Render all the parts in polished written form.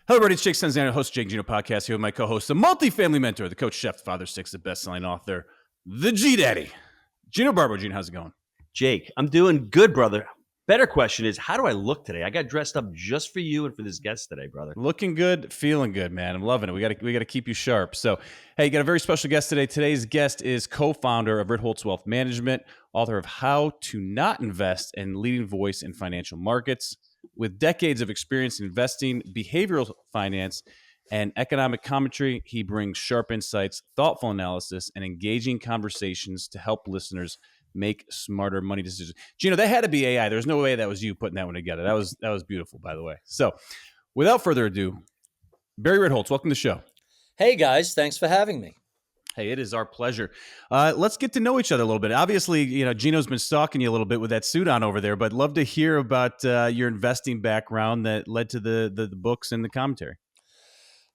Hello, everybody. It's Jake Sanzano, host of Jake Gino podcast here with my co-host, the multi-family mentor, the coach, chef, father, six, the best-selling author, the G-Daddy, Gino Barbo. Gino, how's it going? Jake, I'm doing good, brother. Better question is, how do I look today? I got dressed up just for you and for this guest today, brother. Looking good, feeling good, man. I'm loving it. We got to keep you sharp. So, hey, you got a very special guest today. Today's guest is co-founder of Ritholtz Wealth Management, author of How to Not Invest, and leading voice in financial markets. With decades of experience in investing, behavioral finance, and economic commentary, he brings sharp insights, thoughtful analysis, and engaging conversations to help listeners make smarter money decisions. Gino, that had to be AI. There's no way that was you putting that one together. That was beautiful, by the way. So, without further ado, Barry Ritholtz, welcome to the show. Hey, guys. Thanks for having me. Hey, it is our pleasure. Let's get to know each other a little bit. Obviously, Gino's been stalking you a little bit with that suit on over there, but love to hear about your investing background that led to the books and the commentary.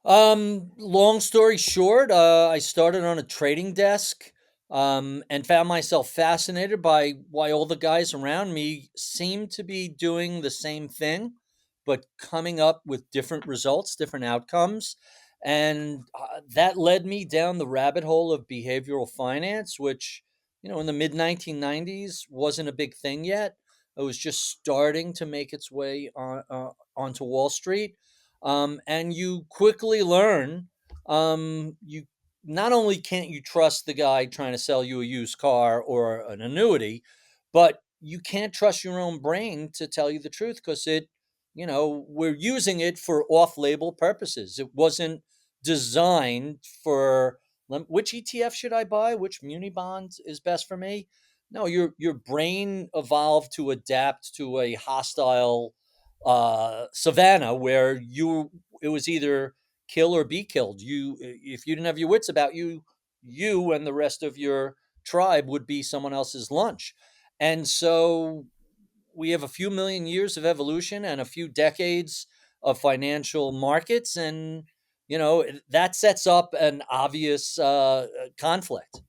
Long story short, I started on a trading desk and found myself fascinated by why all the guys around me seemed to be doing the same thing, but coming up with different results, different outcomes. And that led me down the rabbit hole of behavioral finance, which, in the mid 1990s wasn't a big thing yet. It was just starting to make its way onto Wall Street. And you quickly learn you not only can't you trust the guy trying to sell you a used car or an annuity, but you can't trust your own brain to tell you the truth because we're using it for off-label purposes. It wasn't designed for which ETF should I buy, which muni bond is best for me. No, your brain evolved to adapt to a hostile savannah where it was either kill or be killed. If you didn't have your wits about you, you and the rest of your tribe would be someone else's lunch. And so we have a few million years of evolution and a few decades of financial markets, and that sets up an obvious conflict.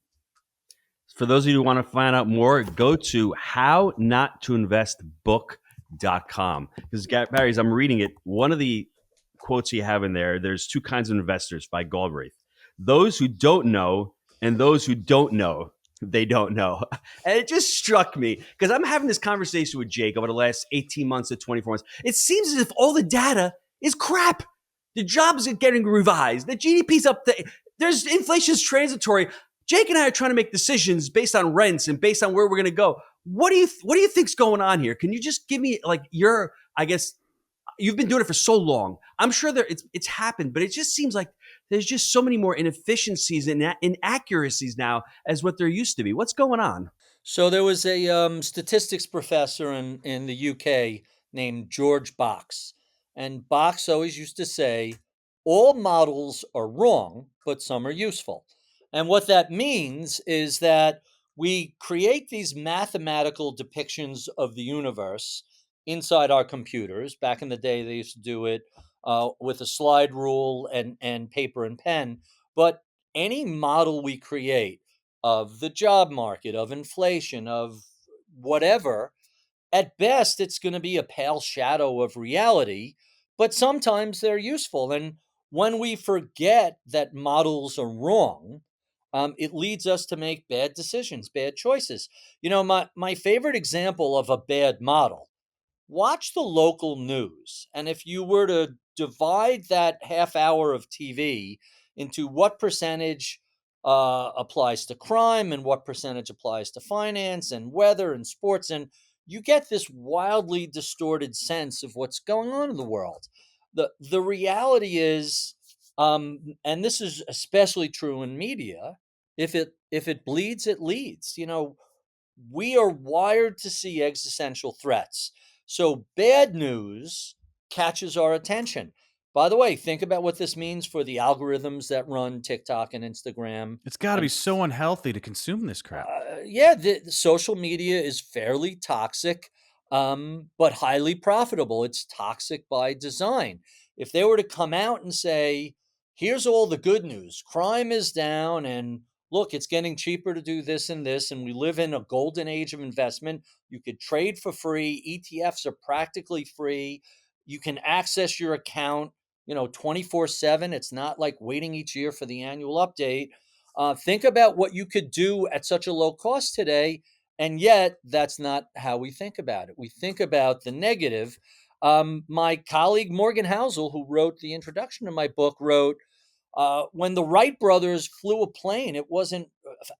For those of you who want to find out more, go to hownotoinvestbook.com. Because Barry, as I'm reading it, one of the quotes you have in there's two kinds of investors by Galbraith. Those who don't know and those who don't know they don't know. And it just struck me because I'm having this conversation with Jake over the last 18 months to 24 months. It seems as if all the data is crap. The jobs are getting revised. The GDP's up there. There's inflation's transitory. Jake and I are trying to make decisions based on rents and based on where we're going to go. What do you think's going on here? Can you just give me I guess you've been doing it for so long. I'm sure it's happened, but it just seems like there's just so many more inefficiencies and inaccuracies now as what there used to be. What's going on? So there was a statistics professor in the UK named George Box. And Box always used to say, all models are wrong, but some are useful. And what that means is that we create these mathematical depictions of the universe inside our computers. Back in the day, they used to do it with a slide rule and paper and pen. But any model we create of the job market, of inflation, of whatever, at best, it's going to be a pale shadow of reality, but sometimes they're useful. And when we forget that models are wrong, it leads us to make bad decisions, bad choices. My favorite example of a bad model, watch the local news. And if you were to divide that half hour of TV into what percentage applies to crime and what percentage applies to finance and weather and sports, and you get this wildly distorted sense of what's going on in the world. The reality is, and this is especially true in media, if it bleeds, it leads. We are wired to see existential threats. So bad news catches our attention. By the way, think about what this means for the algorithms that run TikTok and Instagram. It's got to be so unhealthy to consume this crap. The social media is fairly toxic, but highly profitable. It's toxic by design. If they were to come out and say, here's all the good news, crime is down, and look, it's getting cheaper to do this, and we live in a golden age of investment. You could trade for free. ETFs are practically free. You can access your account 24/7. It's not like waiting each year for the annual update. Think about what you could do at such a low cost today. And yet, that's not how we think about it. We think about the negative. My colleague Morgan Housel, who wrote the introduction to my book, wrote, when the Wright brothers flew a plane, it wasn't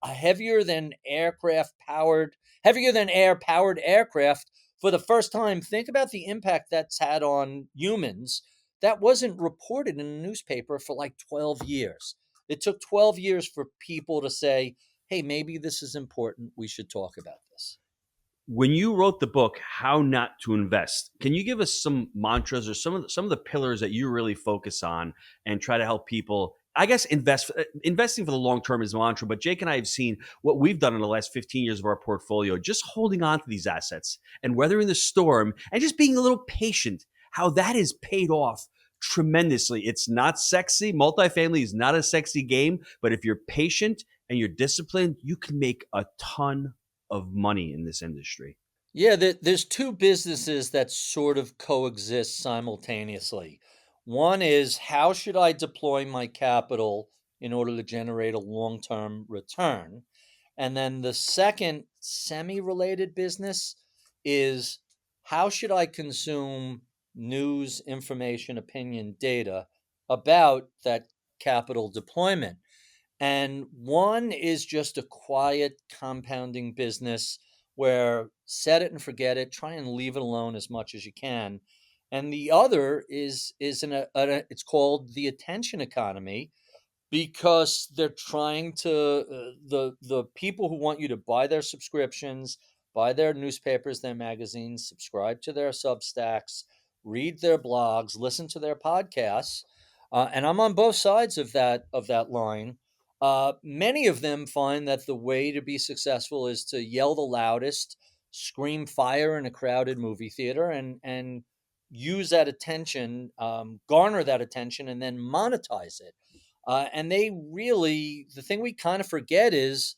a heavier than air powered aircraft for the first time. Think about the impact that's had on humans. That wasn't reported in a newspaper for like 12 years. It took 12 years for people to say, hey, maybe this is important. We should talk about this. When you wrote the book, How Not to Invest, can you give us some mantras or some of the pillars that you really focus on and try to help people? I guess investing for the long term is a mantra, but Jake and I have seen what we've done in the last 15 years of our portfolio, just holding on to these assets and weathering the storm and just being a little patient, how that has paid off tremendously. It's not sexy. Multifamily is not a sexy game, but if you're patient and you're disciplined, you can make a ton of money in this industry. Yeah, there's two businesses that sort of coexist simultaneously. One is, how should I deploy my capital in order to generate a long term return? And then the second semi related business is, how should I consume news, information, opinion, data about that capital deployment? And one is just a quiet compounding business where set it and forget it, try and leave it alone as much as you can. And the other is it's called the attention economy, because they're trying to the people who want you to buy their subscriptions, buy their newspapers, their magazines, subscribe to their Substacks, read their blogs, listen to their podcasts, and I'm on both sides of that line. Many of them find that the way to be successful is to yell the loudest, scream fire in a crowded movie theater, and use that attention, garner that attention, and then monetize it. And the thing we kind of forget is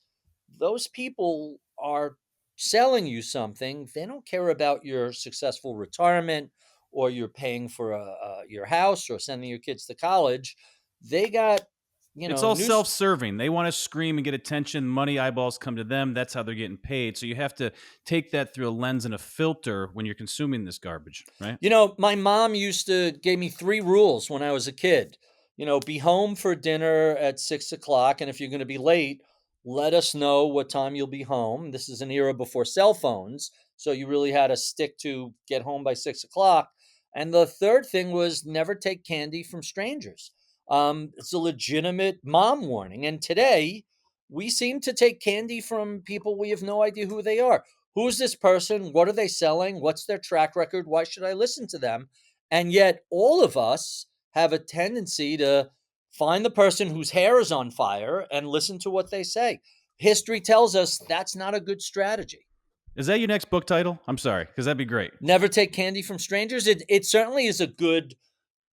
those people are selling you something. They don't care about your successful retirement, or you're paying for your house, or sending your kids to college. They got, It's all news. self-serving. They want to scream and get attention. Money eyeballs come to them. That's how they're getting paid. So you have to take that through a lens and a filter when you're consuming this garbage, right? My mom gave me three rules when I was a kid. Be home for dinner at 6 o'clock. And if you're going to be late, let us know what time you'll be home. This is an era before cell phones. So you really had to stick to get home by 6 o'clock. And the third thing was, never take candy from strangers. It's a legitimate mom warning. And today, we seem to take candy from people we have no idea who they are. Who's this person? What are they selling? What's their track record? Why should I listen to them? And yet, all of us have a tendency to find the person whose hair is on fire and listen to what they say. History tells us that's not a good strategy. Is that your next book title? I'm sorry, because that'd be great. Never take candy from strangers. It certainly is a good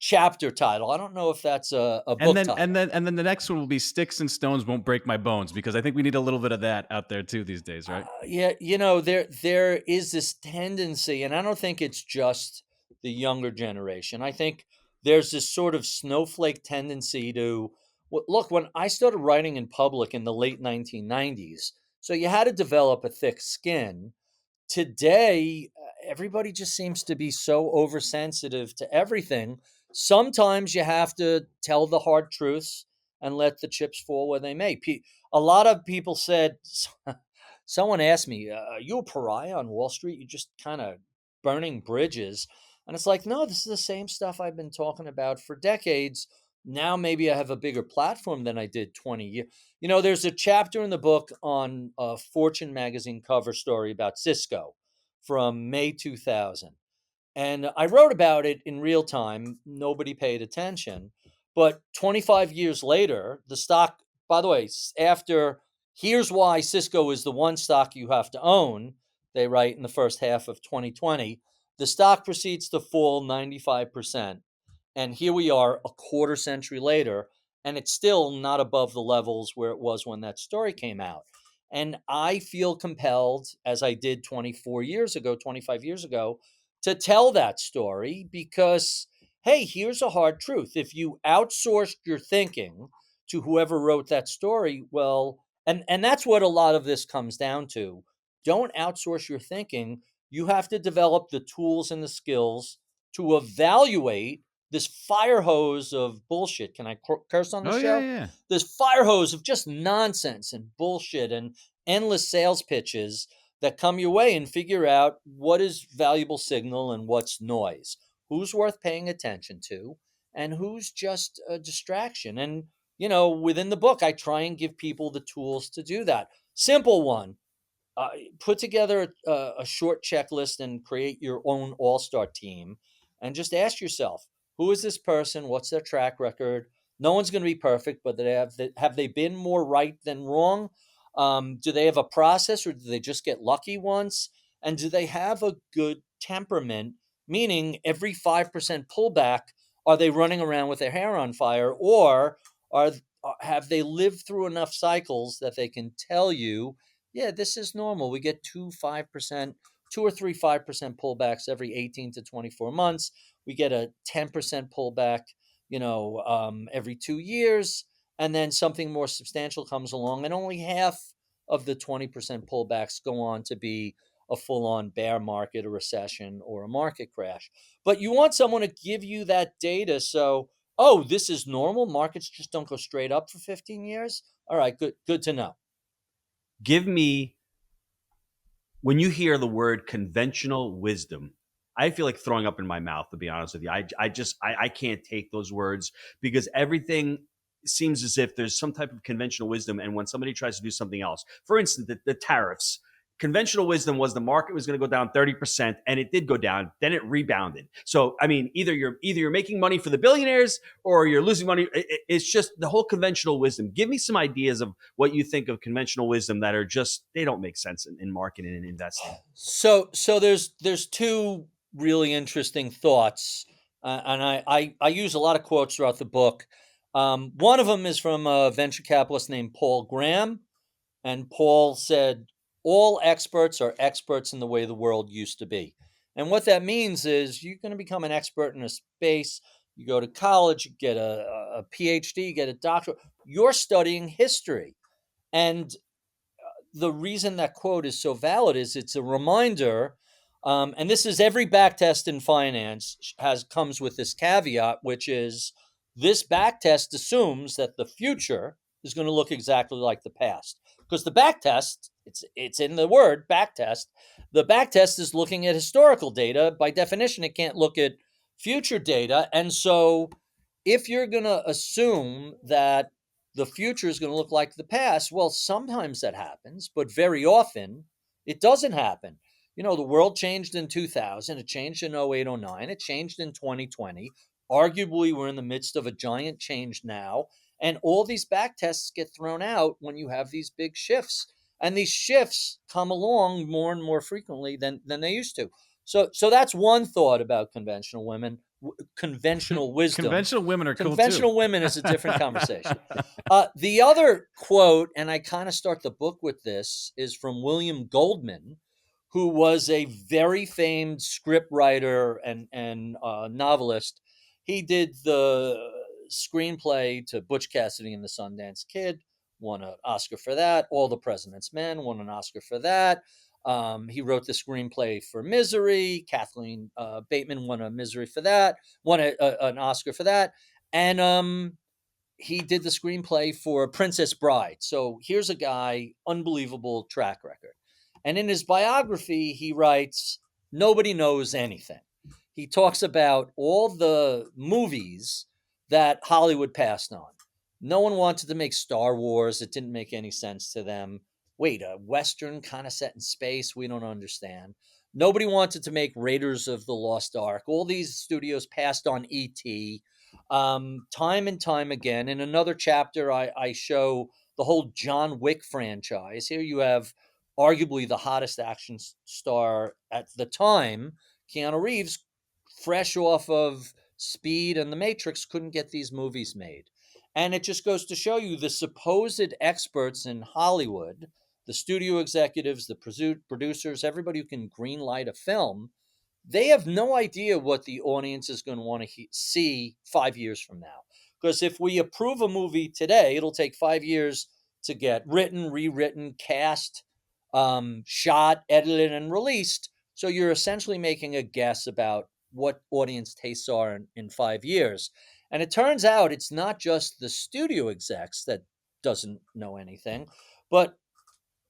chapter title. I don't know if that's a And book then title. and then the next one will be Sticks and Stones Won't Break My Bones, because I think we need a little bit of that out there too these days, right? Yeah, there is this tendency, and I don't think it's just the younger generation. I think there's this sort of snowflake tendency to look. When I started writing in public in the late 1990s, so you had to develop a thick skin. Today, everybody just seems to be so oversensitive to everything. Sometimes you have to tell the hard truths and let the chips fall where they may. A lot of people said, someone asked me, are you a pariah on Wall Street? You're just kind of burning bridges. And it's like, no, this is the same stuff I've been talking about for decades. Now maybe I have a bigger platform than I did 20 years. There's a chapter in the book on a Fortune magazine cover story about Cisco from May 2000. And I wrote about it in real time. Nobody paid attention. But 25 years later, the stock, by the way, after here's why Cisco is the one stock you have to own, they write in the first half of 2020, the stock proceeds to fall 95%. And here we are a quarter century later, and it's still not above the levels where it was when that story came out. And I feel compelled, as I did 25 years ago, to tell that story, because hey, here's a hard truth. If you outsourced your thinking to whoever wrote that story, well, and that's what a lot of this comes down to. Don't outsource your thinking. You have to develop the tools and the skills to evaluate this fire hose of bullshit. Can I curse on the Oh yeah, show? yeah. This fire hose of just nonsense and bullshit and endless sales pitches that come your way, and figure out what is valuable signal and what's noise, who's worth paying attention to, and who's just a distraction. And, within the book, I try and give people the tools to do that. Simple one: put together a short checklist and create your own all-star team, and just ask yourself, who is this person? What's their track record? No one's going to be perfect, but have they been more right than wrong? Do they have a process, or do they just get lucky once? And do they have a good temperament? Meaning, every 5% pullback, are they running around with their hair on fire, or are have they lived through enough cycles that they can tell you, yeah, this is normal. We get 2 or 3 5% pullbacks every 18 to 24 months. We get a 10% pullback, every 2 years. And then something more substantial comes along, and only half of the 20% pullbacks go on to be a full on bear market, a recession, or a market crash. But you want someone to give you that data. So, oh, this is normal. Markets just don't go straight up for 15 years. All right, good to know. Give me, when you hear the word conventional wisdom, I feel like throwing up in my mouth, to be honest with you. I can't take those words, because everything seems as if there's some type of conventional wisdom. And when somebody tries to do something else, for instance, the tariffs, conventional wisdom was the market was going to go down 30%, and it did go down, then it rebounded. So I mean, either you're making money for the billionaires or you're losing money. It's just the whole conventional wisdom. Give me some ideas of what you think of conventional wisdom that are just, they don't make sense in marketing and investing. So there's two really interesting thoughts, and I use a lot of quotes throughout the book. One of them is from a venture capitalist named Paul Graham, and Paul said, "All experts are experts in the way the world used to be." And what that means is, you're going to become an expert in a space. You go to college, you get a PhD, get a doctorate. You're studying history, and the reason that quote is so valid is it's a reminder, and this is every back test in finance comes with this caveat, which is, this back test assumes that the future is going to look exactly like the past, because the back test, it's in the word back test. The back test is looking at historical data. By definition, it can't look at future data. And so, if you're going to assume that the future is going to look like the past, well, sometimes that happens, but very often it doesn't happen. The world changed in 2000, it changed in 08, 09, it changed in 2020. Arguably, we're in the midst of a giant change now, and all these back tests get thrown out when you have these big shifts. And these shifts come along more and more frequently than they used to. So that's one thought about conventional women, conventional wisdom. Conventional women are cool too. Conventional women is a different conversation. The other quote, and I kind of start the book with this, is from William Goldman, who was a very famed script writer and novelist. He did the screenplay to Butch Cassidy and the Sundance Kid, won an Oscar for that. All the President's Men, won an Oscar for that. He wrote the screenplay for Misery. Kathleen Bateman won a Misery for that, won an Oscar for that. And he did the screenplay for Princess Bride. So here's a guy, unbelievable track record. And in his biography, he writes, nobody knows anything. He talks about all the movies that Hollywood passed on. No one wanted to make Star Wars. It didn't make any sense to them. Wait, a Western kind of set in space? We don't understand. Nobody wanted to make Raiders of the Lost Ark. All these studios passed on E.T. Time and time again. In another chapter, I show the whole John Wick franchise. Here you have arguably the hottest action star at the time, Keanu Reeves, fresh off of Speed and The Matrix, couldn't get these movies made. And it just goes to show you, the supposed experts in Hollywood, the studio executives, the producers, everybody who can green light a film, they have no idea what the audience is going to want to see 5 years from now. Because if we approve a movie today, it'll take 5 years to get written, rewritten, cast, shot, edited, and released. So you're essentially making a guess about what audience tastes are in 5 years. And it turns out it's not just the studio execs that doesn't know anything, but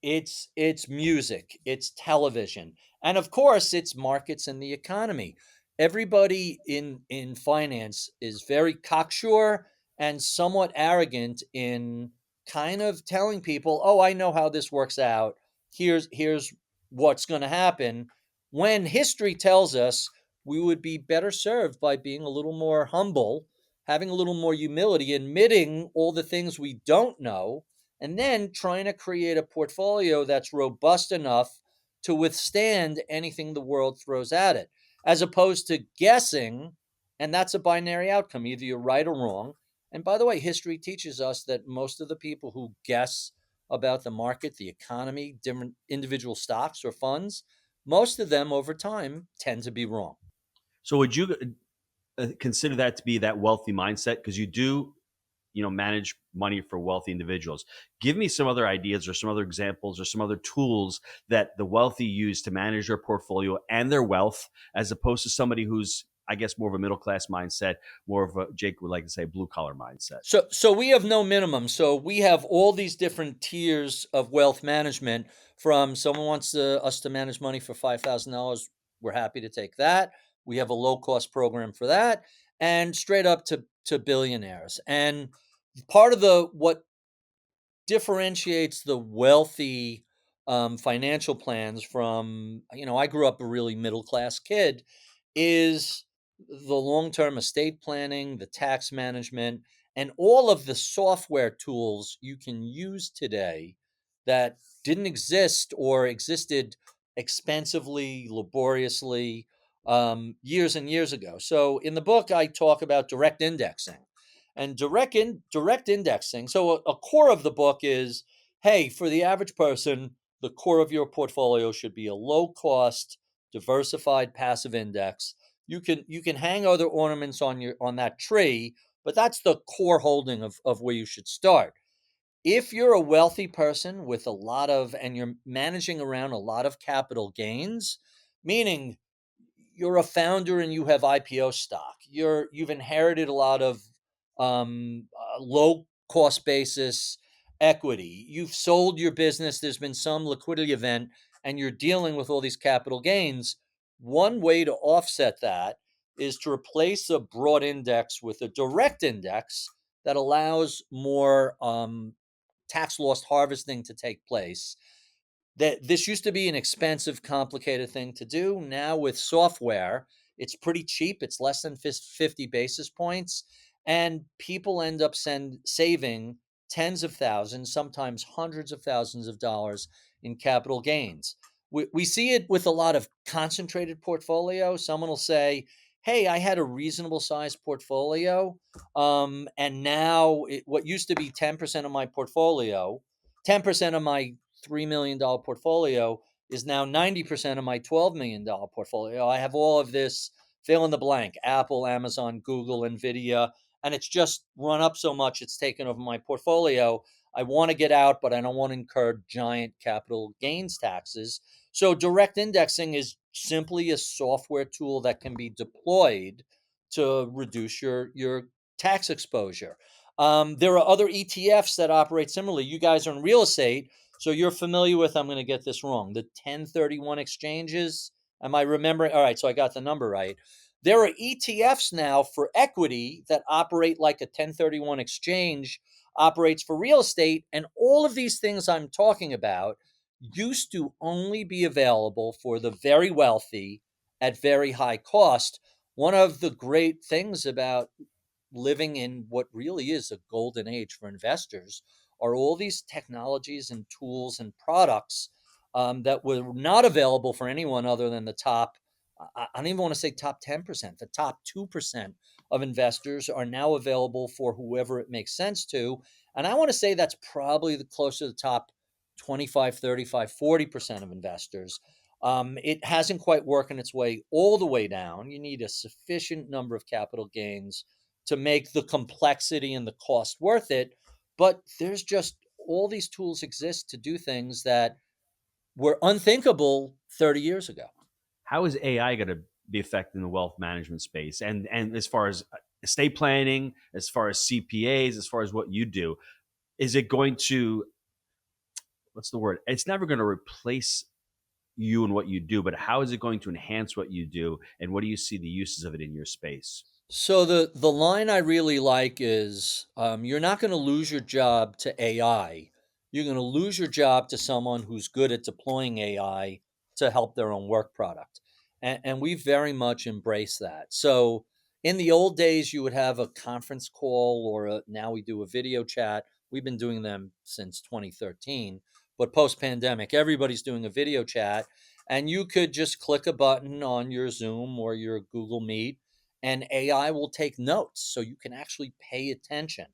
it's music, it's television, and of course it's markets and the economy. Everybody in finance is very cocksure and somewhat arrogant in kind of telling people, "Oh, I know how this works out. Here's what's going to happen." When history tells us we would be better served by being a little more humble, having a little more humility, admitting all the things we don't know, and then trying to create a portfolio that's robust enough to withstand anything the world throws at it, as opposed to guessing. And that's a binary outcome. Either you're right or wrong. And by the way, history teaches us that most of the people who guess about the market, the economy, different individual stocks or funds, most of them over time tend to be wrong. So would you consider that to be that wealthy mindset? Because you do, manage money for wealthy individuals. Give me some other ideas or some other examples or some other tools that the wealthy use to manage their portfolio and their wealth, as opposed to somebody who's, I guess, more of a middle class mindset, more of a, Jake would like to say, blue collar mindset. So we have no minimum. So we have all these different tiers of wealth management. From someone wants us to manage money for $5,000, we're happy to take that. We have a low cost program for that, and straight up to billionaires. And part of the what differentiates the wealthy financial plans from, I grew up a really middle class kid, is the long term estate planning, the tax management, and all of the software tools you can use today that didn't exist or existed expensively, laboriously, years and years ago. So in the book, I talk about direct indexing and direct indexing. So a core of the book is, hey, for the average person, the core of your portfolio should be a low cost, diversified passive index. You can hang other ornaments on that tree, but that's the core holding of where you should start. If you're a wealthy person with a lot of and you're managing around a lot of capital gains, meaning you're a founder and you have IPO stock. You've inherited a lot of low cost basis equity. You've sold your business. There's been some liquidity event, and you're dealing with all these capital gains. One way to offset that is to replace a broad index with a direct index that allows more tax loss harvesting to take place. That this used to be an expensive, complicated thing to do. Now with software, it's pretty cheap. It's less than 50 basis points, and people end up saving tens of thousands, sometimes hundreds of thousands of dollars in capital gains. We see it with a lot of concentrated portfolio. Someone will say, "Hey, I had a reasonable sized portfolio, and now what used to be 10% of my portfolio, 10% of my $3 million portfolio is now 90% of my $12 million portfolio. I have all of this fill in the blank: Apple, Amazon, Google, Nvidia, and it's just run up so much it's taken over my portfolio. I want to get out, but I don't want to incur giant capital gains taxes." So direct indexing is simply a software tool that can be deployed to reduce your tax exposure. There are other ETFs that operate similarly. You guys are in real estate, so you're familiar with, I'm going to get this wrong, the 1031 exchanges. Am I remembering? All right, so I got the number right. There are ETFs now for equity that operate like a 1031 exchange operates for real estate. And all of these things I'm talking about used to only be available for the very wealthy at very high cost. One of the great things about living in what really is a golden age for investors are all these technologies and tools and products that were not available for anyone other than the top. I don't even want to say top 10%. The top 2% of investors are now available for whoever it makes sense to. And I want to say that's probably the closer to the top 25, 35, 40% of investors. It hasn't quite working its way all the way down. You need a sufficient number of capital gains to make the complexity and the cost worth it. But there's just all these tools exist to do things that were unthinkable 30 years ago. How is AI going to be affecting the wealth management space? And as far as estate planning, as far as CPAs, as far as what you do, is it going to, what's the word? It's never going to replace you and what you do, but how is it going to enhance what you do? And what do you see the uses of it in your space? So the line I really like is you're not going to lose your job to AI. You're going to lose your job to someone who's good at deploying AI to help their own work product. And we very much embrace that. So in the old days, you would have a conference call now we do a video chat. We've been doing them since 2013. But post pandemic, everybody's doing a video chat. And you could just click a button on your Zoom or your Google Meet and AI will take notes so you can actually pay attention.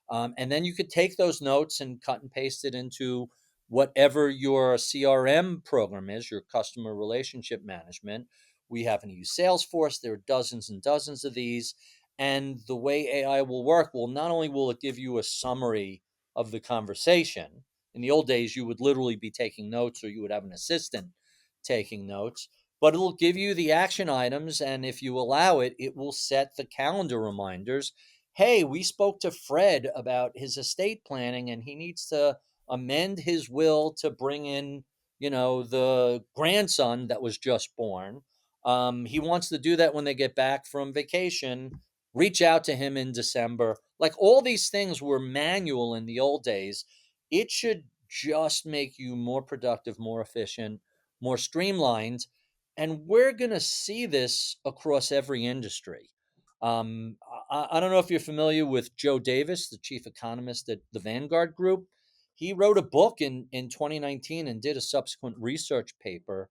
And then you could take those notes and cut and paste it into whatever your CRM program is, your customer relationship management. We happen to use Salesforce. There are dozens and dozens of these. And the way AI will work will not only will it give you a summary of the conversation. In the old days, you would literally be taking notes or you would have an assistant taking notes, but it'll give you the action items. And if you allow it, it will set the calendar reminders. Hey, we spoke to Fred about his estate planning and he needs to amend his will to bring in, the grandson that was just born. He wants to do that when they get back from vacation. Reach out to him in December. Like all these things were manual in the old days. It should just make you more productive, more efficient, more streamlined, and we're going to see this across every industry. I don't know if you're familiar with Joe Davis, the chief economist at the Vanguard Group. He wrote a book in 2019 and did a subsequent research paper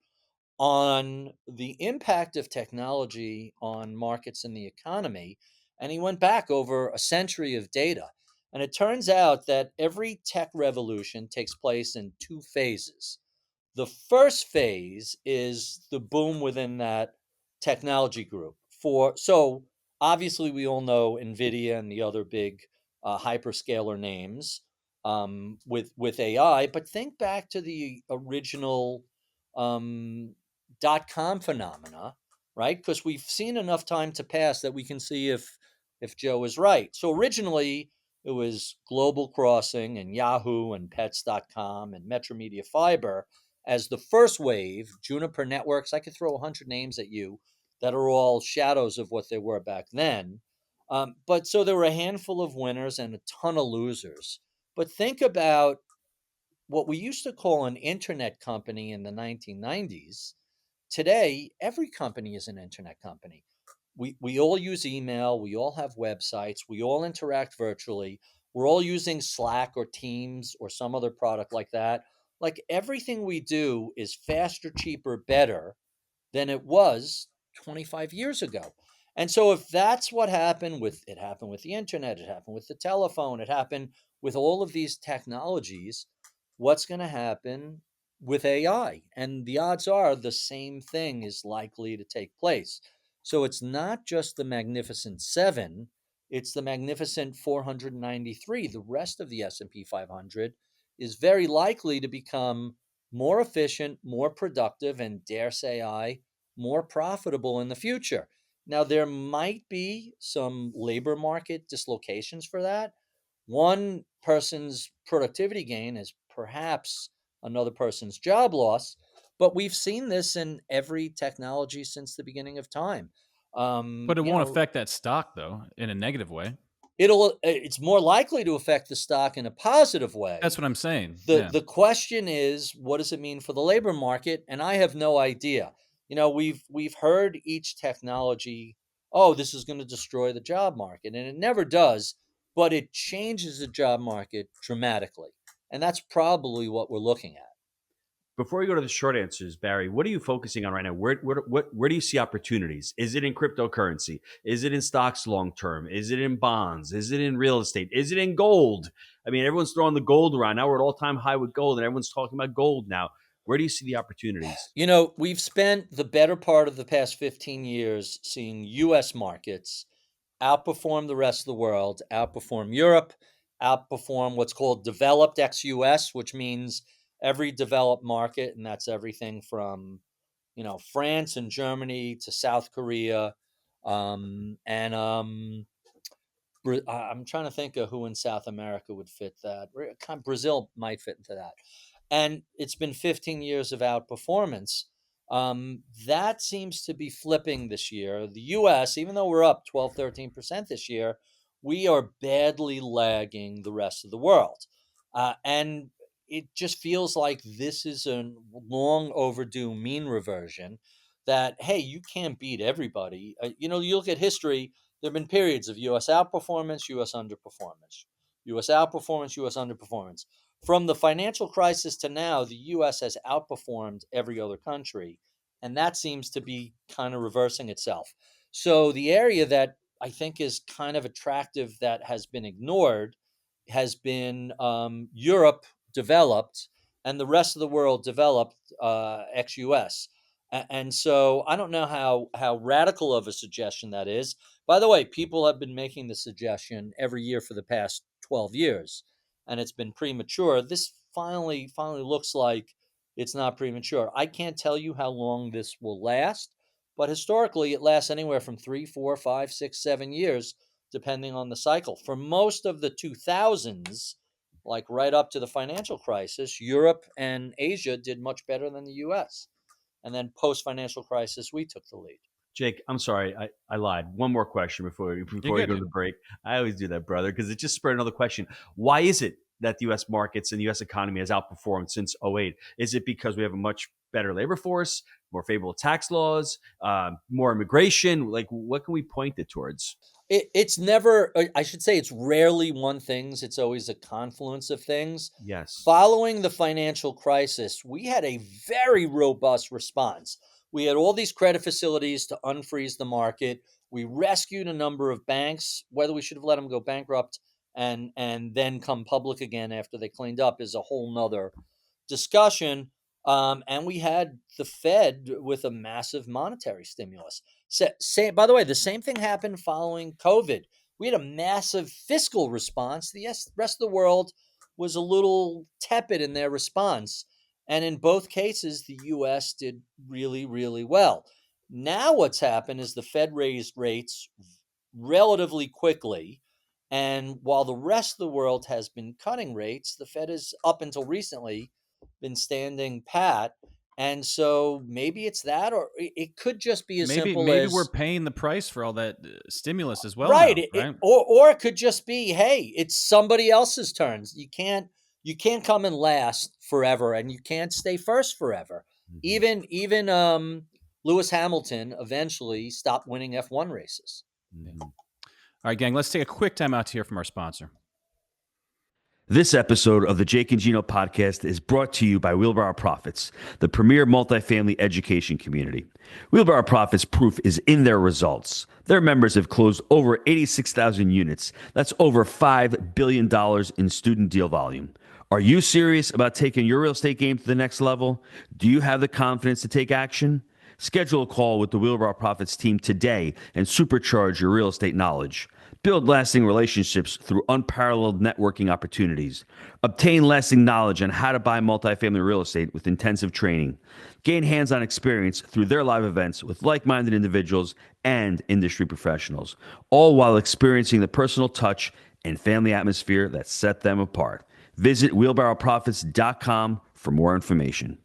on the impact of technology on markets and the economy. And he went back over a century of data. And it turns out that every tech revolution takes place in two phases. The first phase is the boom within that technology group. So obviously we all know Nvidia and the other big hyperscaler names with AI, but think back to the original um, .com phenomena, right? Because we've seen enough time to pass that we can see if Joe is right. So originally it was Global Crossing and Yahoo and Pets.com and Metro Media Fiber as the first wave. Juniper Networks, I could throw 100 names at you that are all shadows of what they were back then. But so there were a handful of winners and a ton of losers. But think about what we used to call an internet company in the 1990s. Today, every company is an internet company. We all use email, we all have websites, we all interact virtually, we're all using Slack or Teams or some other product like that. Like everything we do is faster, cheaper, better than it was 25 years ago. And so if that's what happened with the internet, it happened with the telephone, it happened with all of these technologies, what's going to happen with AI? And the odds are the same thing is likely to take place. So it's not just the magnificent 7, it's the magnificent 493. The rest of the S&P 500 is very likely to become more efficient, more productive, and dare say I, more profitable in the future. Now, there might be some labor market dislocations for that. One person's productivity gain is perhaps another person's job loss, but we've seen this in every technology since the beginning of time. But it won't affect that stock though in a negative way. It's more likely to affect the stock in a positive way. That's what I'm saying. the Yeah. the question is, what does it mean for the labor market? And I have no idea. We've heard each technology, oh, this is going to destroy the job market, and it never does, but it changes the job market dramatically, and that's probably what we're looking at. Before we go to the short answers, Barry, what are you focusing on right now? Where do you see opportunities? Is it in cryptocurrency? Is it in stocks long term? Is it in bonds? Is it in real estate? Is it in gold? I mean, everyone's throwing the gold around. Now we're at all time high with gold, and everyone's talking about gold now. Where do you see the opportunities? You know, we've spent the better part of the past 15 years seeing U.S. markets outperform the rest of the world, outperform Europe, outperform what's called developed ex-U.S., which means every developed market, and that's everything from, France and Germany to South Korea, and I'm trying to think of who in South America would fit that. Brazil might fit into that. And it's been 15 years of outperformance. That seems to be flipping this year. The US, even though we're up 12, 13% this year, we are badly lagging the rest of the world. And it just feels like this is a long overdue mean reversion that, hey, you can't beat everybody. You look at history, there have been periods of US outperformance, US underperformance, US outperformance, US underperformance. From the financial crisis to now, the US has outperformed every other country, and that seems to be kind of reversing itself. So, the area that I think is kind of attractive that has been ignored has been Europe developed and the rest of the world developed ex-US. And so I don't know how radical of a suggestion that is. By the way, people have been making the suggestion every year for the past 12 years, and it's been premature. This finally looks like it's not premature. I can't tell you how long this will last, but historically it lasts anywhere from 3, 4, 5, 6, 7 years, depending on the cycle. For most of the 2000s, like right up to the financial crisis, Europe and Asia did much better than the US. And then post financial crisis, we took the lead. Jake, I'm sorry, I lied. One more question before you You're go good, to dude. the break. I always do that, brother, because it just spurred another question. Why is it that the U.S. markets and the U.S. economy has outperformed since '08? Is it because we have a much better labor force, more favorable tax laws, more immigration? Like, what can we point it towards? It's never, I should say, it's rarely one things. It's always a confluence of things. Yes. Following the financial crisis, we had a very robust response. We had all these credit facilities to unfreeze the market. We rescued a number of banks. Whether we should have let them go bankrupt and then come public again after they cleaned up is a whole nother discussion. And we had the Fed with a massive monetary stimulus. By the way, the same thing happened following COVID. We had a massive fiscal response. The rest of the world was a little tepid in their response. And in both cases, the US did really, really well. Now, what's happened is the Fed raised rates relatively quickly. And while the rest of the world has been cutting rates, the Fed has, up until recently, been standing pat. And so maybe it's that, or it could just be as simple Maybe we're as paying the price for all that stimulus as well right. now, right? Or it could just be, hey, it's somebody else's turns. You can't come and last forever, and you can't stay first forever. Mhm. Even Lewis Hamilton eventually stopped winning F1 races. Mhm. All right, gang, let's take a quick time out to hear from our sponsor. This episode of the Jake and Gino podcast is brought to you by Wheelbarrow Profits, the premier multifamily education community. Wheelbarrow Profits proof is in their results. Their members have closed over 86,000 units. That's over $5 billion in student deal volume. Are you serious about taking your real estate game to the next level? Do you have the confidence to take action? Schedule a call with the Wheelbarrow Profits team today and supercharge your real estate knowledge. Build lasting relationships through unparalleled networking opportunities. Obtain lasting knowledge on how to buy multifamily real estate with intensive training. Gain hands-on experience through their live events with like-minded individuals and industry professionals, all while experiencing the personal touch and family atmosphere that set them apart. Visit wheelbarrowprofits.com for more information.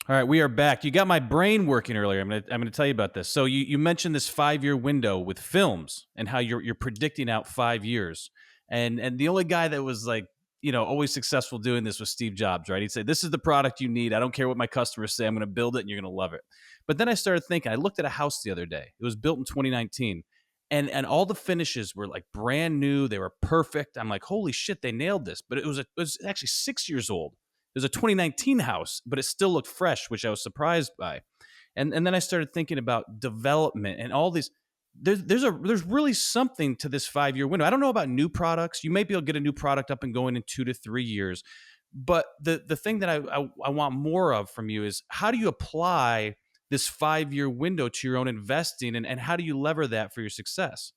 All right, we are back. You got my brain working earlier. I'm gonna tell you about this. So you mentioned this 5-year window with films and how you're predicting out 5 years. And the only guy that was like, always successful doing this was Steve Jobs, right? He'd say, "This is the product you need. I don't care what my customers say. I'm going to build it and you're going to love it." But then I started thinking, I looked at a house the other day. It was built in 2019. And all the finishes were like brand new. They were perfect. I'm like, "Holy shit, they nailed this." But it was actually 6 years old. It was a 2019 house, but it still looked fresh, which I was surprised by. And then I started thinking about development and all these. There's really something to this 5-year window. I don't know about new products. You may be able to get a new product up and going in 2 to 3 years, But the thing that I want more of from you is, how do you apply this 5-year window to your own investing, and how do you lever that for your success?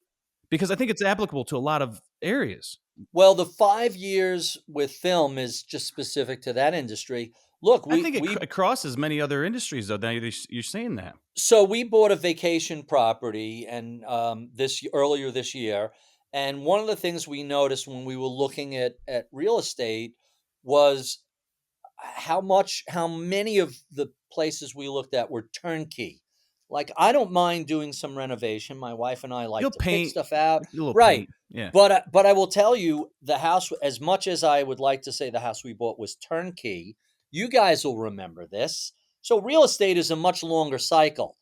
Because I think it's applicable to a lot of areas. Well, the 5 years with film is just specific to that industry. Look, I we think we it crosses many other industries, though. Now you're saying that. so we bought a vacation property and earlier this year, and one of the things we noticed when we were looking at real estate was how many of the places we looked at were turnkey. Like, I don't mind doing some renovation. My wife and I like You'll to pick paint stuff out. a little Right. paint. Yeah. But I will tell you, the house, as much as I would like to say the house we bought was turnkey, you guys will remember this. So real estate is a much longer cycle.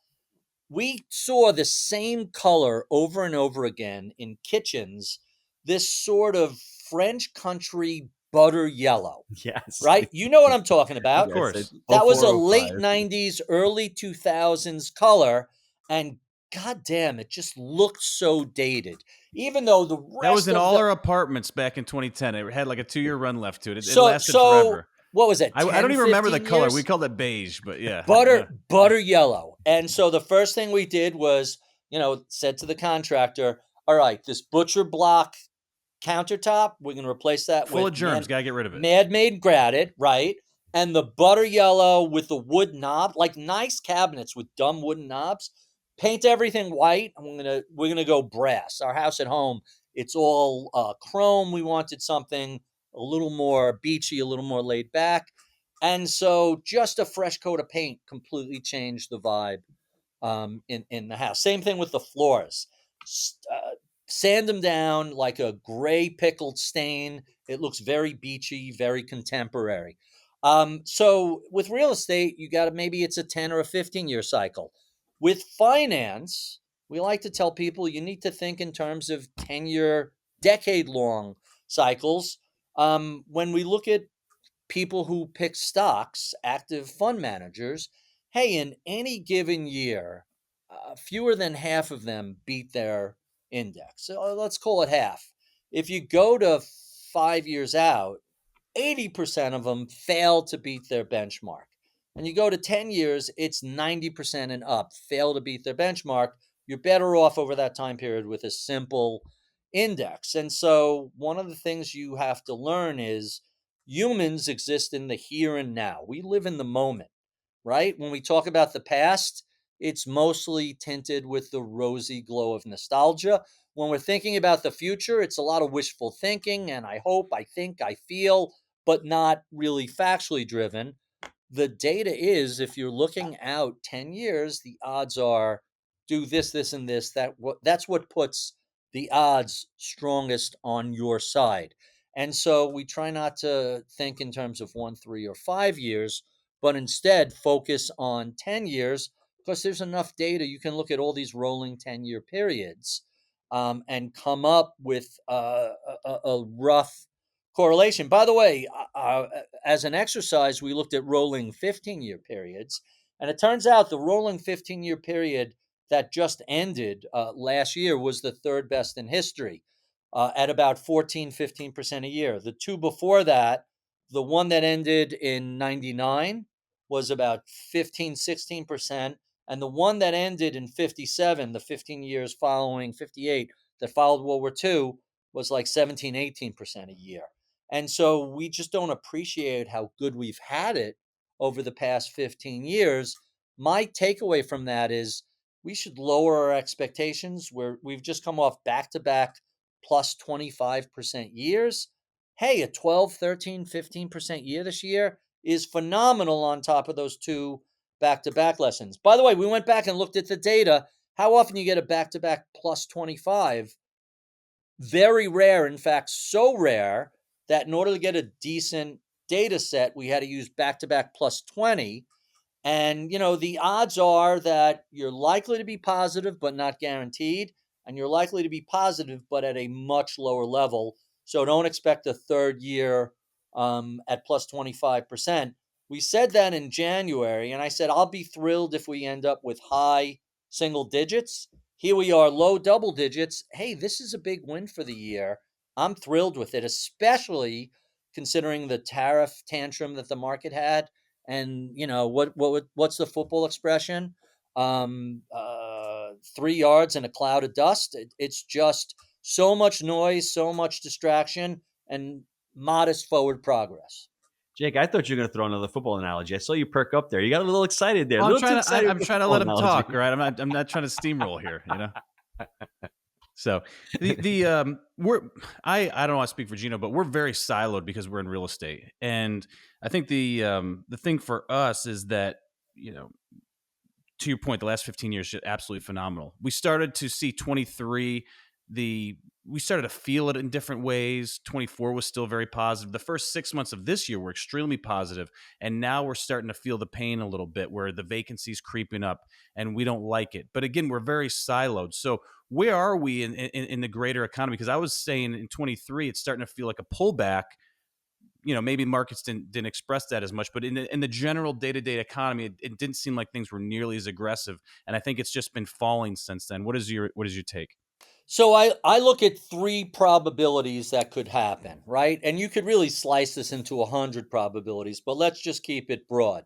We saw the same color over and over again in kitchens, this sort of French country butter yellow, Yes. right? You know what I'm talking Of about. Yes, course. That was a 0405. late 90s, early 2000s color. And god damn, it just looked so dated. Even though the That was rest in of all the our apartments back in 2010. It had like a 2-year run left to it. It so lasted so forever. what was it, I don't 10, even remember the 15 color. We years? called it beige, but yeah. Butter yellow. And so the first thing we did was, said to the contractor, all right, this butcher block countertop, we're going to replace that Full with of germs. Gotta get rid of it. Made granite, right? And the butter yellow with the wood knob, like nice cabinets with dumb wooden knobs. Paint everything white. And we're gonna go brass. Our house at home, it's all chrome. We wanted something a little more beachy, a little more laid back, and so just a fresh coat of paint completely changed the vibe in the house. Same thing with the floors. Sand them down like a gray pickled stain. It looks very beachy, very contemporary. So with real estate, you got to, maybe it's a 10 or a 15-year cycle. With finance, we like to tell people you need to think in terms of 10-year, decade long cycles. When we look at people who pick stocks, active fund managers, hey, in any given year, fewer than half of them beat their index. So let's call it half. If you go to 5 years out, 80% of them fail to beat their benchmark. And you go to 10 years, it's 90% and up fail to beat their benchmark. You're better off over that time period with a simple index. And so, one of the things you have to learn is humans exist in the here and now. We live in the moment, right? When we talk about the past, it's mostly tinted with the rosy glow of nostalgia. When we're thinking about the future, it's a lot of wishful thinking and I hope, I think, I feel, but not really factually driven. The data is, if you're looking out 10 years, the odds are do this, this, and this. That's what puts the odds strongest on your side. And so we try not to think in terms of 1, 3, or 5 years, but instead focus on 10 years because there's enough data. You can look at all these rolling 10-year periods and come up with a rough correlation. By the way, as an exercise, we looked at rolling 15-year periods, and it turns out the rolling 15-year period that just ended last year was the third best in history at about 14, 15% a year. The two before that, the one that ended in 99 was about 15, 16%. And the one that ended in 57, the 15 years following 58 that followed World War II, was like 17, 18% a year. And so we just don't appreciate how good we've had it over the past 15 years. My takeaway from that is we should lower our expectations where we've just come off back to back plus 25% years. Hey, a 12, 13, 15% year this year is phenomenal on top of those two back to back lessons. By the way, we went back and looked at the data. How often you get a back to back plus 25? Very rare. In fact, so rare that in order to get a decent data set, we had to use back to back plus 20. And, the odds are that you're likely to be positive, but not guaranteed. And you're likely to be positive, but at a much lower level. So don't expect a third year at plus 25%. We said that in January, and I said, I'll be thrilled if we end up with high single digits. Here we are, low double digits. Hey, this is a big win for the year. I'm thrilled with it, especially considering the tariff tantrum that the market had. And what's the football expression? 3 yards in a cloud of dust. It's just so much noise, so much distraction, and modest forward progress. Jake, I thought you were going to throw another football analogy. I saw you perk up there. You got a little excited there. Well, A little too excited. I'm with the trying to football let him analogy. talk, all right? I'm not trying to steamroll here, you know. So I don't want to speak for Gino, but we're very siloed because we're in real estate, and I think the thing for us is that, to your point, the last 15 years is absolutely phenomenal. We started to see 23, we started to feel it in different ways. 24 was still very positive. The first 6 months of this year were extremely positive, and now we're starting to feel the pain a little bit, where the vacancy's creeping up, and we don't like it. But again, we're very siloed. So where are we in the greater economy? Because I was saying in 23, it's starting to feel like a pullback. Maybe markets didn't express that as much, but in the general day-to-day economy, it didn't seem like things were nearly as aggressive. And I think it's just been falling since then. What is your take? So I look at 3 probabilities that could happen, right? And you could really slice this into 100 probabilities, but let's just keep it broad.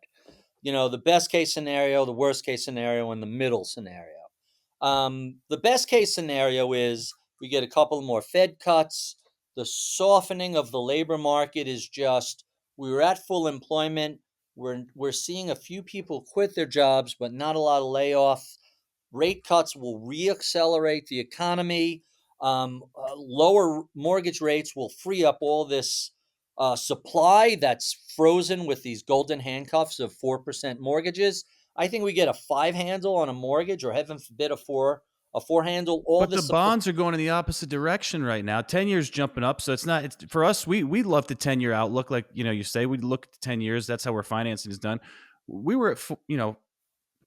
The best case scenario, the worst case scenario, and the middle scenario. The best case scenario is we get a couple more Fed cuts. The softening of the labor market is just, we were at full employment. We're seeing a few people quit their jobs, but not a lot of layoffs. Rate cuts will reaccelerate the economy. Lower mortgage rates will free up all this supply that's frozen with these golden handcuffs of 4% mortgages. I think we get a 5 handle on a mortgage, or heaven forbid a 4 handle. But the bonds are going in the opposite direction right now. 10 years jumping up, so it's for us. We love the 10-year outlook, like you say. We look at the 10 years. That's how our financing is done. We were at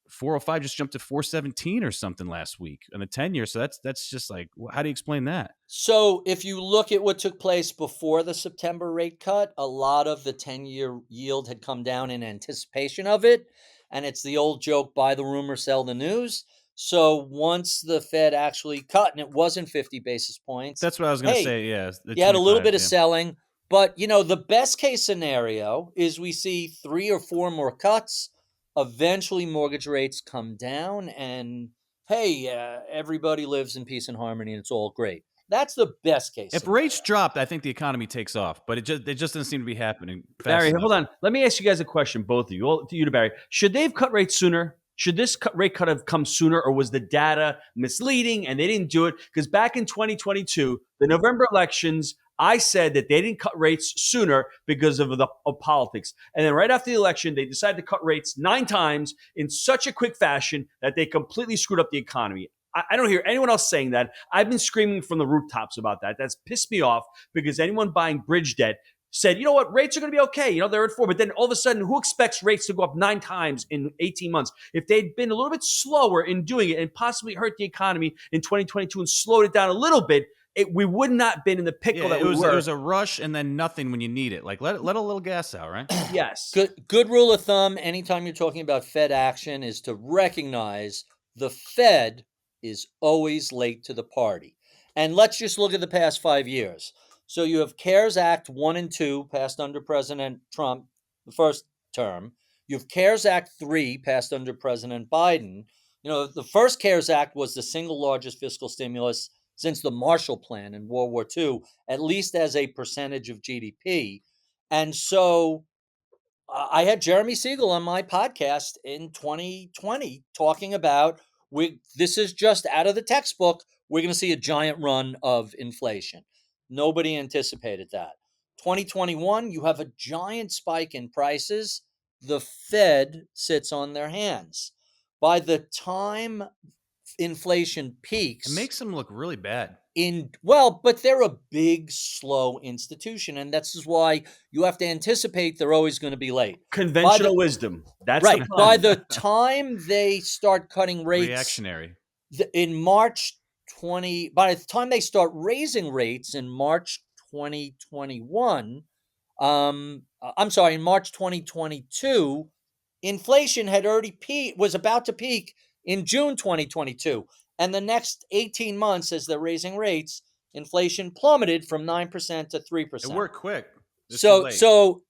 405, just jumped to 417 or something last week on the 10-year. So that's just like, how do you explain that? So if you look at what took place before the September rate cut, a lot of the 10-year yield had come down in anticipation of it. And it's the old joke, buy the rumor, sell the news. So once the Fed actually cut, and it wasn't 50 basis points. That's what I was going to say. Yeah. You had a little bit of selling. But, the best case scenario is we see 3 or 4 more cuts. Eventually, mortgage rates come down, and hey, everybody lives in peace and harmony, and it's all great. That's the best case. If rates dropped, I think the economy takes off, but it just doesn't seem to be happening fast Barry, enough. hold on. Let me ask you guys a question, both of you. Well, to you, to Barry. Should they have cut rates sooner? Should this rate cut have come sooner, or was the data misleading and they didn't do it? Because back in 2022, the November elections, I said that they didn't cut rates sooner because of politics. And then right after the election, they decided to cut rates 9 times in such a quick fashion that they completely screwed up the economy. I don't hear anyone else saying that. I've been screaming from the rooftops about that. That's pissed me off, because anyone buying bridge debt said, you know what, rates are going to be okay. They're at 4. But then all of a sudden, who expects rates to go up 9 times in 18 months? If they'd been a little bit slower in doing it and possibly hurt the economy in 2022 and slowed it down a little bit, we would not have been in the pickle that we were. It was a rush and then nothing when you need it. Like, let a little gas out, right? Yes. Good rule of thumb, anytime you're talking about Fed action, is to recognize the Fed is always late to the party. And let's just look at the past 5 years. So you have CARES Act 1 and 2 passed under President Trump, the first term. You have CARES Act 3 passed under President Biden. The first CARES Act was the single largest fiscal stimulus since the Marshall Plan in World War II, at least as a percentage of GDP. And so I had Jeremy Siegel on my podcast in 2020 talking about, this is just out of the textbook. We're going to see a giant run of inflation. Nobody anticipated that. 2021, you have a giant spike in prices. The Fed sits on their hands. By the time inflation peaks, It makes them look really bad. but they're a big, slow institution, and that's why you have to anticipate they're always going to be late. Conventional wisdom. That's right. The By the time they start cutting rates, Reactionary. in March by the time they start raising rates in March 2021, in March 2022, inflation had already was about to peak in June 2022. And the next 18 months, as they're raising rates, inflation plummeted from 9% to 3%. It worked quick. It's too late.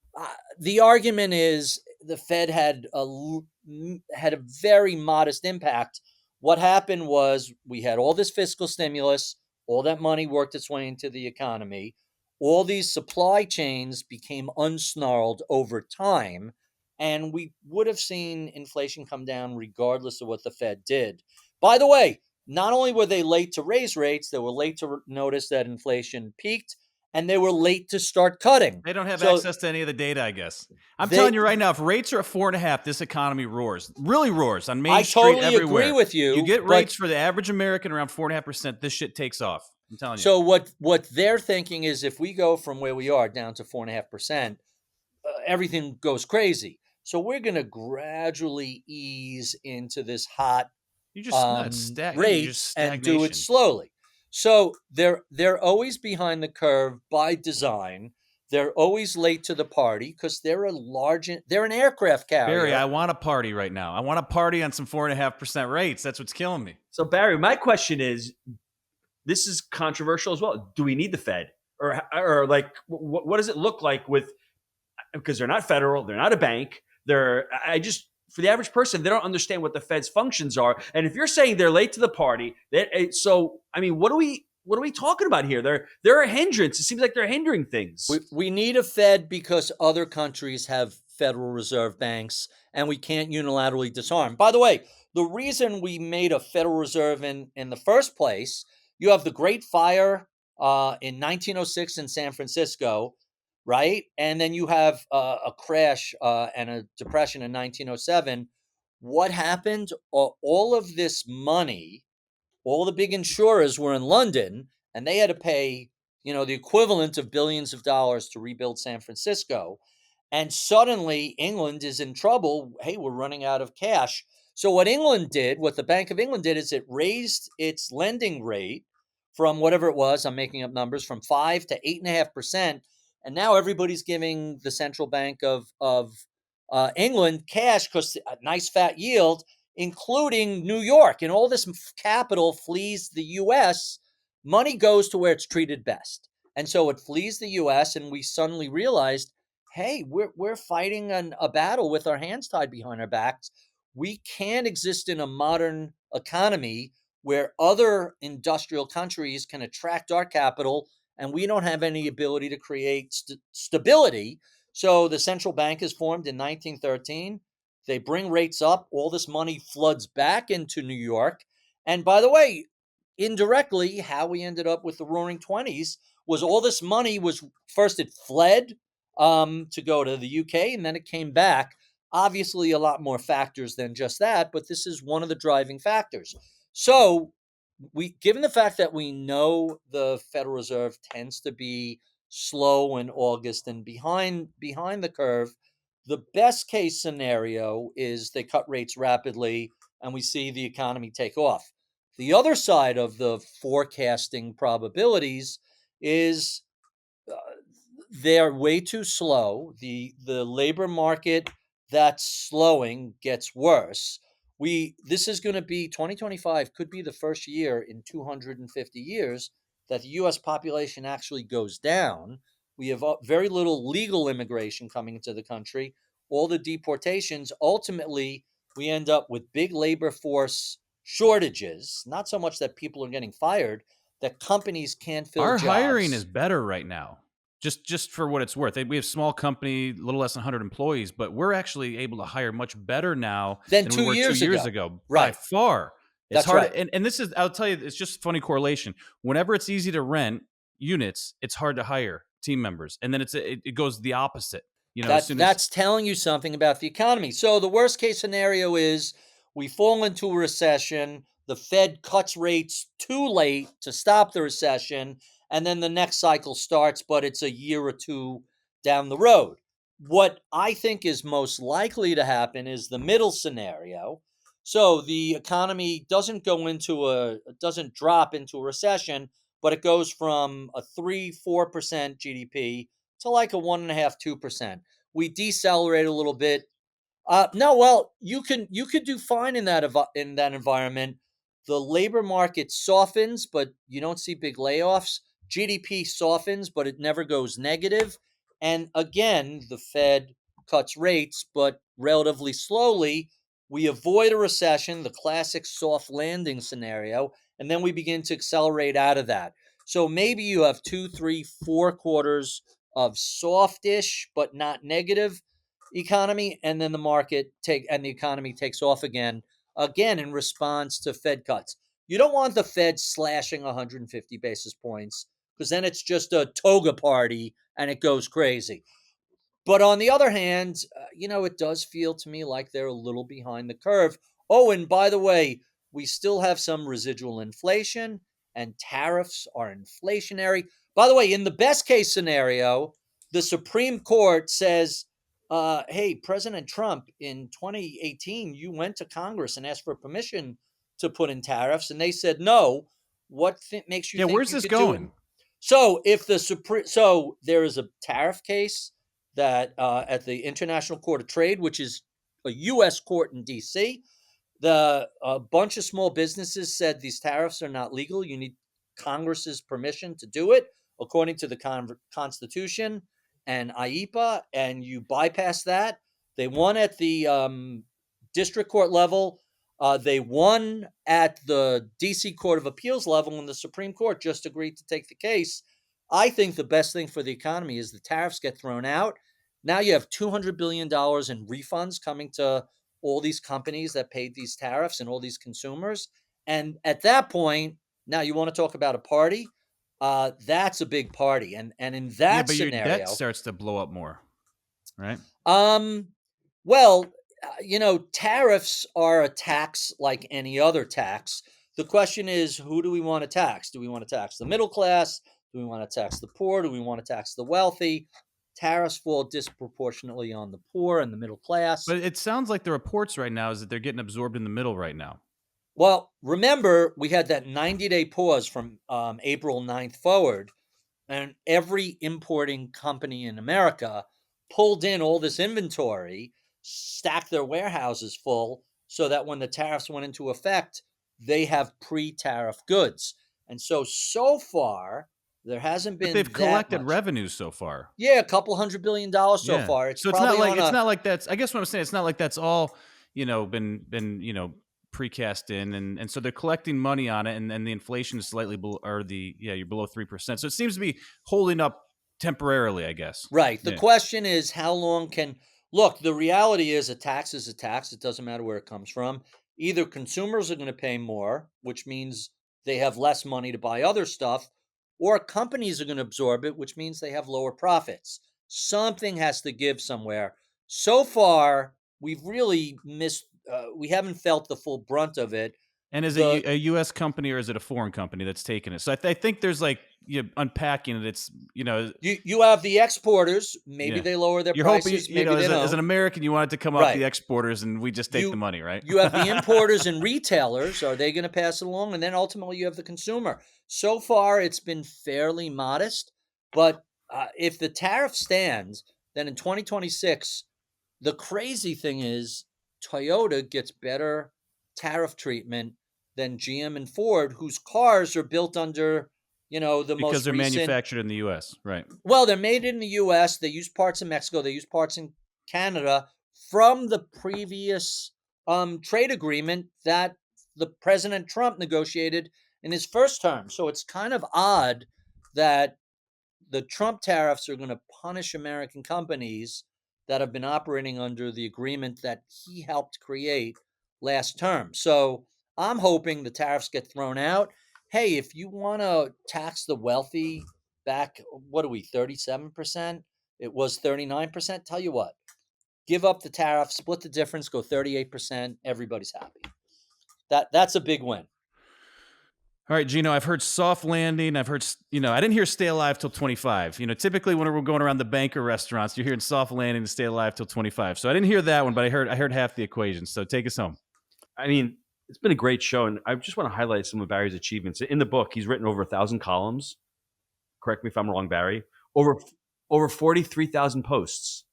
The argument is the Fed had a very modest impact. What happened was we had all this fiscal stimulus, all that money worked its way into the economy. All these supply chains became unsnarled over time, and we would have seen inflation come down regardless of what the Fed did. By the way, not only were they late to raise rates, they were late to notice that inflation peaked, and they were late to start cutting. They don't have So access to any of the data, I guess. I'm they- telling you right now, if rates are at 4.5, this economy roars. Really roars on Main I Street totally everywhere. agree with you. You get but- rates for the average American around 4.5%, this shit takes off. I'm telling you. So what they're thinking is if we go from where we are down to 4.5%, everything goes crazy. So we're going to gradually ease into this hot you just rates and do it slowly. So they're always behind the curve by design. They're always late to the party because they're an aircraft carrier. Barry, I want a party right now. I want a party on some 4.5% rates. That's what's killing me. So Barry, my question is, this is controversial as well. Do we need the Fed, or like, what does it look like with? Because they're not federal, they're not a bank. For the average person, they don't understand what the Fed's functions are. And if you're saying they're late to the party, what are we talking about here? They're a hindrance. It seems like they're hindering things. We need a Fed because other countries have Federal Reserve banks, and we can't unilaterally disarm. By the way, the reason we made a Federal Reserve in the first place, you have the Great Fire in 1906 in San Francisco, right? And then you have a crash and a depression in 1907. What happened? All of this money, all the big insurers were in London, and they had to pay, the equivalent of billions of dollars to rebuild San Francisco. And suddenly England is in trouble. Hey, we're running out of cash. So what the Bank of England did is it raised its lending rate from whatever it was, I'm making up numbers, from 5 to 8.5%. And now everybody's giving the central bank of England cash because a nice fat yield, including New York. And all this capital flees the U.S. Money goes to where it's treated best. And so it flees the U.S. and we suddenly realized, hey, we're fighting a battle with our hands tied behind our backs. We can't exist in a modern economy where other industrial countries can attract our capital and we don't have any ability to create stability. So the central bank is formed in 1913. They bring rates up. All this money floods back into New York. And by the way, indirectly, how we ended up with the Roaring '20s was all this money was first it fled to go to the UK, and then it came back. Obviously, a lot more factors than just that, but this is one of the driving factors. So, given the fact that we know the Federal Reserve tends to be slow in August and behind the curve, the best case scenario is they cut rates rapidly and we see the economy take off. The other side of the forecasting probabilities is they're way too slow. The labor market that's slowing gets worse. This is going to be 2025 could be the first year in 250 years that the U.S. population actually goes down. We have very little legal immigration coming into the country. All the deportations, ultimately, we end up with big labor force shortages. Not so much that people are getting fired, that companies can't fill Our jobs. hiring is better right now. Just for what it's worth. We have small company, a little less than 100 employees, but we're actually able to hire much better now than we were 2 years ago. Right. By far. It's That's hard. right. And this is, I'll tell you, it's just funny correlation. Whenever it's easy to rent units, it's hard to hire team members. And then it goes the opposite. That's telling you something about the economy. So the worst case scenario is we fall into a recession. The Fed cuts rates too late to stop the recession, and then the next cycle starts, but it's a year or two down the road. What I think is most likely to happen is the middle scenario. So the economy doesn't drop into a recession, but it goes from a 3-4% GDP to like a 1.5-2%. We decelerate a little bit. You could do fine in that environment. The labor market softens, but you don't see big layoffs. GDP softens, but it never goes negative. And again, the Fed cuts rates, but relatively slowly. We avoid a recession, the classic soft landing scenario, and then we begin to accelerate out of that. So maybe you have 2, 3, 4 quarters of softish but not negative economy, and then the economy takes off again in response to Fed cuts. You don't want the Fed slashing 150 basis points because then it's just a toga party and it goes crazy. But on the other hand, it does feel to me like they're a little behind the curve. Oh, and by the way, we still have some residual inflation and tariffs are inflationary. By the way, in the best case scenario, the Supreme Court says, hey, President Trump, in 2018, you went to Congress and asked for permission to put in tariffs, and they said no. What makes you Yeah, think where's you this could do it? going? So there is a tariff case that at the International Court of Trade, which is a U.S. court in D.C., a bunch of small businesses said these tariffs are not legal. You need Congress's permission to do it according to the Constitution and IEPA, and you bypass that. They won at the district court level. They won at the D.C. Court of Appeals level, and the Supreme Court just agreed to take the case. I think the best thing for the economy is the tariffs get thrown out. Now you have $200 billion in refunds coming to all these companies that paid these tariffs and all these consumers. And at that point, now you want to talk about a party? That's a big party. And in Yeah, that but your debt scenario, starts to blow up more, right? um, well, tariffs are a tax like any other tax. The question is, who do we want to tax? Do we want to tax the middle class? Do we want to tax the poor? Do we want to tax the wealthy? Tariffs fall disproportionately on the poor and the middle class. But it sounds like the reports right now is that they're getting absorbed in the middle right now. Well, remember, we had that 90-day pause from April 9th forward, and every importing company in America pulled in all this inventory, stacked their warehouses full so that when the tariffs went into effect, they have pre-tariff goods. And so far, there hasn't But been they've that collected much. revenues so far. Yeah, a couple $100 billion so Yeah. far. It's So it's not probably like on it's a not like that's I guess what I'm saying, it's not like that's all, been, precast in and so they're collecting money on it and the inflation is slightly below or you're below 3%. So it seems to be holding up temporarily, I guess. right. The Yeah. question is how long can look, the reality is a tax is a tax. It doesn't matter where it comes from. Either consumers are going to pay more, which means they have less money to buy other stuff, or companies are going to absorb it, which means they have lower profits. Something has to give somewhere. So far, we've really missed, we haven't felt the full brunt of it. And is it The a U.S. company or is it a foreign company that's taking it? So I think there's like unpacking it. It's you have the exporters, maybe yeah. they lower their You're hoping prices, maybe they as an don't. American you want it to come off the Right. exporters and we just take the you money, right? you have the importers and retailers. Are they going to pass it along? And then ultimately you have the consumer. So far it's been fairly modest, but if the tariff stands, then in 2026 the crazy thing is Toyota gets better tariff treatment than GM and Ford, whose cars are built under the Because most they're recent. manufactured in the U.S., right? Well, they're made in the US. They use parts in Mexico. They use parts in Canada from the previous trade agreement that the President Trump negotiated in his first term. So it's kind of odd that the Trump tariffs are going to punish American companies that have been operating under the agreement that he helped create last term. So I'm hoping the tariffs get thrown out. Hey, if you want to tax the wealthy back, what are we, 37%? It was 39%. Tell you what, give up the tariff, split the difference, go 38%. Everybody's happy. That's a big win. All right, Gino, I've heard soft landing. I've heard, I didn't hear stay alive till 25. Typically when we're going around the banker restaurants, you're hearing soft landing and stay alive till 25. So I didn't hear that one, but I heard half the equation. So take us home. I mean, it's been a great show, and I just want to highlight some of Barry's achievements. In the book, he's written over 1,000 columns. Correct me if I'm wrong, Barry. Over 43,000 posts.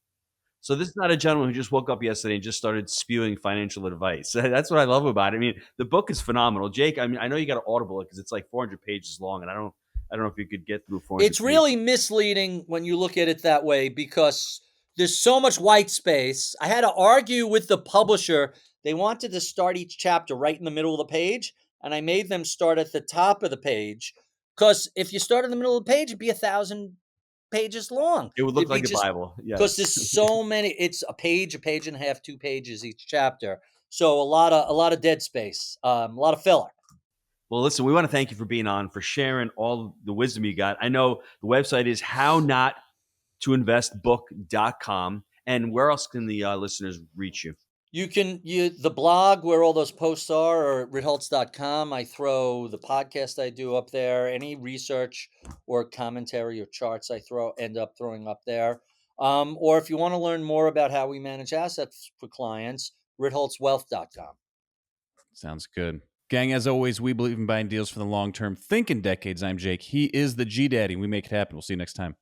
So this is not a gentleman who just woke up yesterday and just started spewing financial advice. That's what I love about it. I mean, the book is phenomenal. Jake, I mean, I know you got to audible it because it's like 400 pages long, and I don't know if you could get through 400 It's really misleading when you look at it that way because there's so much white space. I had to argue with the publisher. They wanted to start each chapter right in the middle of the page, and I made them start at the top of the page because if you start in the middle of the page, it'd be 1,000 pages long. It would look It'd be like the just Bible. because Yes. there's so many. It's a page and a half, 2 pages each chapter. So a lot of dead space, a lot of filler. Well, listen, we want to thank you for being on, for sharing all the wisdom you got. I know the website is hownottoinvestbook.com. And where else can the listeners reach you? You can the blog where all those posts are, or Ritholtz.com. I throw the podcast I do up there. Any research or commentary or charts I end up throwing up there. Or if you want to learn more about how we manage assets for clients, RitholtzWealth.com. Sounds good. Gang, as always, we believe in buying deals for the long term. Think in decades. I'm Jake. He is the G Daddy. We make it happen. We'll see you next time.